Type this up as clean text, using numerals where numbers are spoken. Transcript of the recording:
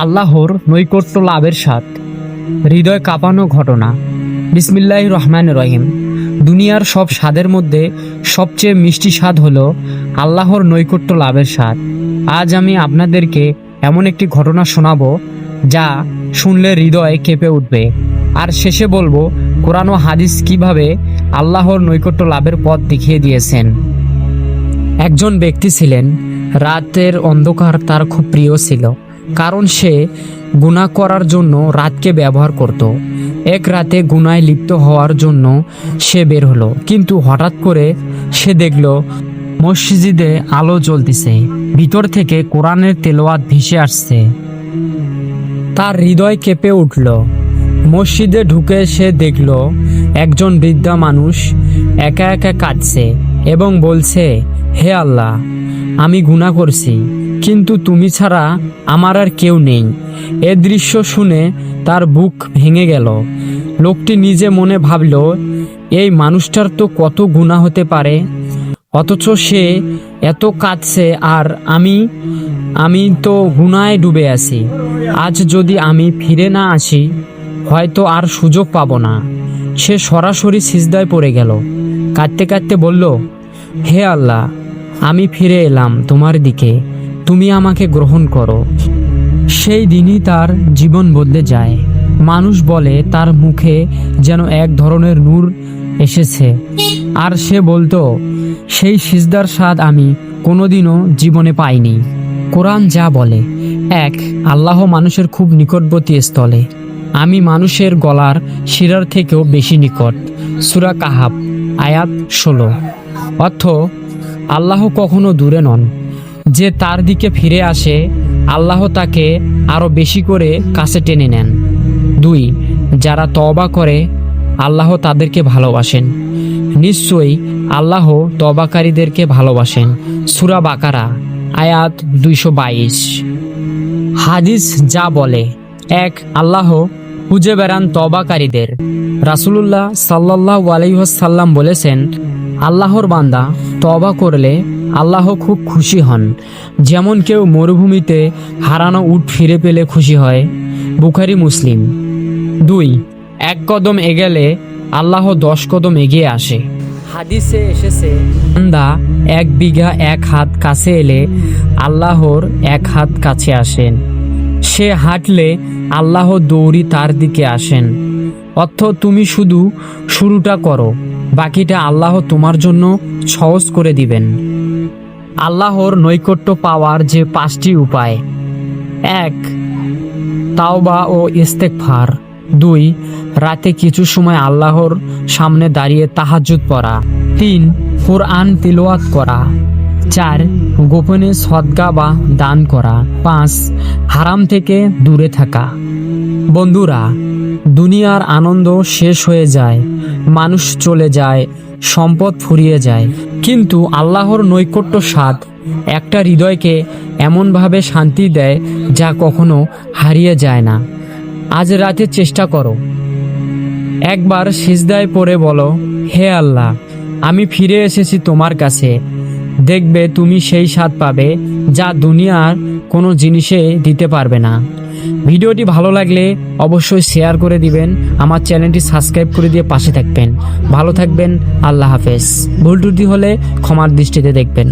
আল্লাহর নৈকট্য লাভের স্বাদ, হৃদয় কাঁপানো ঘটনা। বিসমিল্লাহির রহমানির রহিম। দুনিয়ার সব স্বাদের মধ্যে সবচেয়ে মিষ্টি স্বাদ হলো আল্লাহর নৈকট্য লাভের স্বাদ। আজ আমি আপনাদেরকে এমন একটি ঘটনা শোনাবো যা শুনলে হৃদয় কেঁপে উঠবে। আর শেষে বলবো কোরআন ও হাদিস কিভাবে আল্লাহর নৈকট্য লাভের পথ দেখিয়ে দিয়েছেন। একজন ব্যক্তি ছিলেন, রাতের অন্ধকার তার খুব প্রিয় ছিল, কারণ সে গুনাহ করার জন্য রাতকে ব্যবহার করত। এক রাতে গুনায় লিপ্ত হওয়ার জন্য সে বের হলো, কিন্তু হঠাৎ করে সে দেখল মসজিদে আলো জ্বলতেছে, ভিতর থেকে কোরআনের তেলাওয়াত ভেসে আসছে। তার হৃদয় কেঁপে উঠল। মসজিদে ঢুকে সে দেখল একজন বৃদ্ধা মানুষ একা একা কাঁদছে এবং বলছে, হে আল্লাহ, আমি গুনাহ করছি, কিন্তু তুমি ছাড়া আমার আর কেউ নেই। এ দৃশ্য শুনে তার বুক ভেঙে গেল। লোকটি নিজে মনে ভাবল, এই মানুষটার তো কত গুনাহ হতে পারে, অথচ সে এত কাঁদছে, আর আমি তো গুনাহে ডুবে আছি। আজ যদি আমি ফিরে না আসি, হয়তো আর সুযোগ পাবো না। সে সরাসরি সিজদায় পড়ে গেল, কাঁদতে কাঁদতে বলল, হে আল্লাহ, আমি ফিরে এলাম তোমার দিকে, তুমি আমাকে গ্রহণ করো। সেই দিনই তার জীবন বদলে যায়। মানুষ বলে তার মুখে যেন এক ধরনের নূর এসেছে, আর সে বলতো, সেই সিজদার স্বাদ আমি কোনোদিনও জীবনে পাইনি। কোরআন যা বলে, এক, আল্লাহ মানুষের খুব নিকটবর্তী স্থলে, আমি মানুষের গলার শিরার থেকেও বেশি নিকট। সূরা কাহাব আয়াত 16। অর্থ, আল্লাহ কখনো দূরে নন, যে তার দিকে ফিরে আসে আল্লাহ তাকে আরো বেশি করে কাছে টেনে নেন। দুই, যারা তওবা করে আল্লাহ তাদেরকে ভালোবাসেন, নিশ্চয়ই আল্লাহ তওবাকারীদেরকে ভালোবাসেন। সূরা বাকারা আয়াত 222। হাদিস যা বলে, এক, আল্লাহ খুঁজে বেড়ান তওবাকারীদের। রাসূলুল্লাহ সাল্লাল্লাহু আলাইহি ওয়াসাল্লাম বলেছেন, আল্লাহর বান্দা তওবা করলে আল্লাহ খুব খুশি হন, যেমন কেউ মরুভূমিতে হারানো উট ফিরে পেলে খুশি হয়। বুখারী মুসলিম। দুই, এক কদম এগেলে আল্লাহ 10 কদম এগিয়ে আসে। হাদিসে এসেছে, বান্দা 1 বিঘা 1 হাত কাছে এলে আল্লাহর 1 হাত কাছে আসেন। সে হাঁটলে আল্লাহ দৌড়ি তার দিকে আসেন। অর্থ, তুমি শুধু শুরুটা করো, বাকিটা আল্লাহ তোমার জন্য সহজ করে দিবেন। আল্লাহর নৈকট্য পাওয়ার যে 5টি উপায়। 1, তাওবা ও ইস্তেগফার। 2, রাতে কিছু সময় আল্লাহর সামনে দাঁড়িয়ে তাহাজ্জুদ পড়া। 3, কোরআন তিলাওয়াত করা। 4, গোপনে সদকা বা দান করা। 5, হারাম থেকে দূরে থাকা। বন্ধুরা, দুনিয়ার আনন্দ শেষ হয়ে যায়, মানুষ চলে যায়, সম্পদ ফুরিয়ে যায়, কিন্তু আল্লাহর নৈকট্য স্বাদ একটা হৃদয়কে এমনভাবে শান্তি দেয় যা কখনো হারিয়ে যায় না। আজ রাতে চেষ্টা করো, একবার সিজদায় পড়ে বলো, হে আল্লাহ, আমি ফিরে এসেছি তোমার কাছে। দেখবে তুমি সেই স্বাদ পাবে যা দুনিয়ার কোনো জিনিসে দিতে পারবে না। ভিডিওটি ভালো লাগলে অবশ্যই শেয়ার করে দিবেন, আমার চ্যানেলটি সাবস্ক্রাইব করে দিয়ে পাশে থাকবেন। ভালো থাকবেন। আল্লাহ হাফেজ। ভুল ত্রুটি হলে ক্ষমার দৃষ্টিতে দেখবেন।